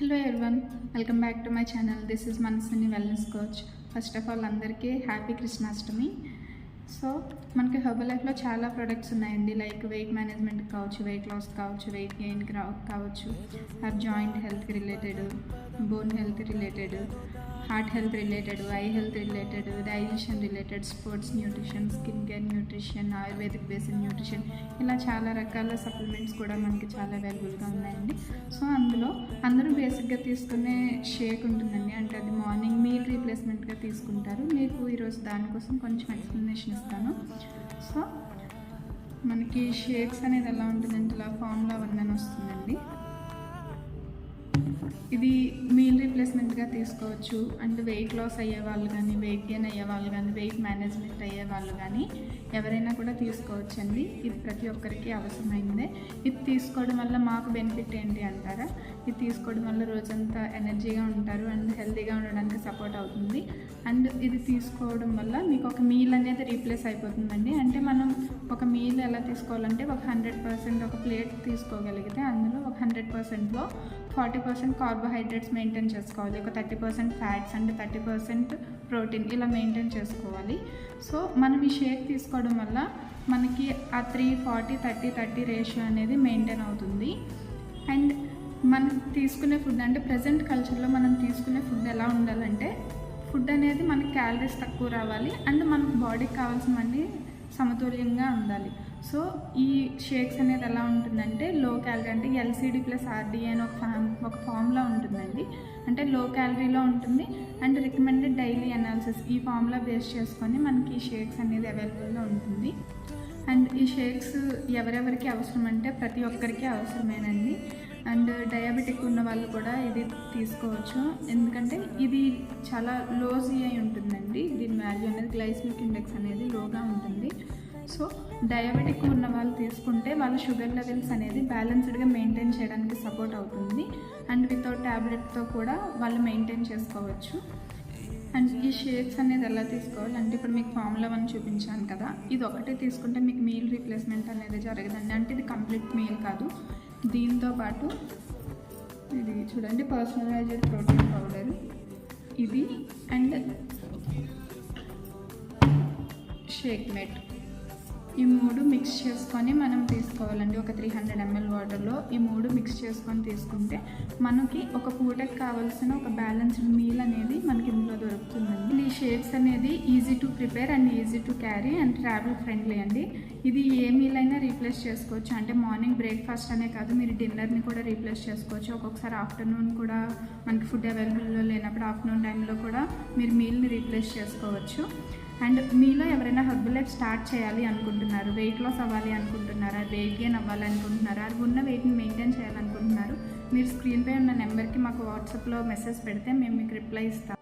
Hello everyone, welcome back to my channel. This is Manaswini wellness coach. First of all అందరికీ happy Krishnashtami. So మనకి herbal లైఫ్లో చాలా products ఉన్నాయండి. Like weight management కావచ్చు, weight loss కావచ్చు, wait గెయిన్కి కావచ్చు, ఆర్ జాయింట్ హెల్త్కి related, bone health related, heart health related, I health related, digestion related, sports nutrition, skin care nutrition, ayurvedic based nutrition, ఇలా చాలా రకాల సప్లిమెంట్స్ కూడా మనకి చాలా అవైలబుల్గా ఉన్నాయండి. సో అందులో అందరూ బేసిక్గా తీసుకునే షేక్ ఉంటుందండి. అంటే అది మార్నింగ్ మీల్ రీప్లేస్మెంట్గా తీసుకుంటారు. మీకు ఈరోజు దానికోసం కొంచెం ఎక్స్ప్లెనేషన్ ఇస్తాను. సో మనకి షేక్స్ అనేది ఎలా ఉంటుందంటే ఇలా ఫార్ములా 1 అని వస్తుందండి. ఇది మీల్ రీప్లేస్మెంట్గా తీసుకోవచ్చు. అండ్ వెయిట్ లాస్ అయ్యే వాళ్ళు కానీ, వెయిట్ గెయిన్ అయ్యే వాళ్ళు కానీ, వెయిట్ మేనేజ్మెంట్ అయ్యే వాళ్ళు కానీ ఎవరైనా కూడా తీసుకోవచ్చండి. ఇది ప్రతి ఒక్కరికి అవసరమైందే. ఇది తీసుకోవడం వల్ల మాకు బెనిఫిట్ ఏంటి అంటారా, ఇది తీసుకోవడం వల్ల రోజంతా ఎనర్జీగా ఉంటారు అండ్ హెల్తీగా ఉండడానికి సపోర్ట్ అవుతుంది. అండ్ ఇది తీసుకోవడం వల్ల మీకు ఒక మీల్ అనేది రీప్లేస్ అయిపోతుందండి. అంటే మనం ఒక మీల్ ఎలా తీసుకోవాలంటే ఒక 100% ఒక ప్లేట్ తీసుకోగలిగితే అందులో ఒక 100%లో 40% కార్బోహైడ్రేట్స్ మెయింటైన్ చేసుకోవాలి, ఒక 30% ఫ్యాట్స్ అండ్ 30% ప్రోటీన్ ఇలా మెయింటైన్ చేసుకోవాలి. సో మనం ఈ షేక్ తీసుకోవడం వల్ల మనకి ఆ 3-40-30-30 రేషియో అనేది మెయింటైన్ అవుతుంది. అండ్ మనం తీసుకునే ఫుడ్ అంటే ప్రజెంట్ కల్చర్లో మనం తీసుకునే ఫుడ్ ఎలా ఉండాలంటే, ఫుడ్ అనేది మనకి క్యాలరీస్ తక్కువ రావాలి అండ్ మనకు బాడీకి కావాల్సినవన్నీ సమతుల్యంగా ఉండాలి. సో ఈ షేక్స్ అనేది ఎలా ఉంటుందంటే లో క్యాలరీ, అంటే LCD + RDA అని ఒక ఫార్ములా ఉంటుందండి. అంటే లో క్యాలరీలో ఉంటుంది అండ్ రికమెండెడ్ డైలీ అనాలిసిస్, ఈ ఫార్ములా బేస్ చేసుకొని మనకి ఈ షేక్స్ అనేది అవైలబుల్గా ఉంటుంది. అండ్ ఈ షేక్స్ ఎవరెవరికి అవసరం అంటే ప్రతి ఒక్కరికి అవసరమేనండి. అండ్ డయాబెటిక్ ఉన్న వాళ్ళు కూడా ఇది తీసుకోవచ్చు. ఎందుకంటే ఇది చాలా లో GI ఉంటుందండి. దీని వాల్యూ అనేది గ్లైసెమిక్ ఇండెక్స్ అనేది లోగా ఉంటుంది. సో డయాబెటిక్ ఉన్న వాళ్ళు తీసుకుంటే వాళ్ళ షుగర్ లెవెల్స్ అనేది బ్యాలెన్స్డ్గా మెయింటైన్ చేయడానికి సపోర్ట్ అవుతుంది. అండ్ వితౌట్ ట్యాబ్లెట్తో కూడా వాళ్ళు మెయింటైన్ చేసుకోవచ్చు. అండ్ ఈ షేక్స్ అనేది ఎలా తీసుకోవాలంటే, ఇప్పుడు మీకు ఫార్ములా 1 చూపించాను కదా, ఇది ఒకటే తీసుకుంటే మీకు మీల్ రీప్లేస్మెంట్ అనేది జరగదండి. అంటే ఇది కంప్లీట్ మీల్ కాదు. దీంతో పాటు ఇది చూడండి, పర్సనలైజ్డ్ ప్రోటీన్ పౌడర్ ఇది, అండ్ షేక్ మేట్, ఈ 3 మిక్స్ చేసుకొని మనం తీసుకోవాలండి. ఒక 300 ml వాటర్లో ఈ 3 మిక్స్ చేసుకొని తీసుకుంటే మనకి ఒక పూటకి కావాల్సిన ఒక బ్యాలెన్స్డ్ మీల్ అనేది మనకి ఇందులో దొరుకుతుందండి. ఈ షేక్స్ అనేది easy to prepare and easy to carry and travel friendly అండి. ఇది ఏ మీల్ అయినా రీప్లేస్ చేసుకోవచ్చు. అంటే మార్నింగ్ బ్రేక్ఫాస్ట్ అనే కాదు, మీరు డిన్నర్ని కూడా రీప్లేస్ చేసుకోవచ్చు. ఒక్కొక్కసారి ఆఫ్టర్నూన్ కూడా మనకి ఫుడ్ అవైలబుల్లో లేనప్పుడు ఆఫ్టర్నూన్ టైంలో కూడా మీరు మీల్ని రీప్లేస్ చేసుకోవచ్చు. అండ్ మీలో ఎవరైనా హెర్బల్ లైఫ్ స్టార్ట్ చేయాలి అనుకుంటున్నారు, వెయిట్ లాస్ అవ్వాలి అనుకుంటున్నారా, వెయిట్ గెయిన్ అవ్వాలి అనుకుంటున్నారా, అది ఉన్న వెయిట్ని మెయింటైన్ చేయాలనుకుంటున్నారు, మీరు స్క్రీన్పై ఉన్న నెంబర్కి మాకు వాట్సాప్లో మెసేజ్ పెడితే మేము మీకు రిప్లై ఇస్తాం.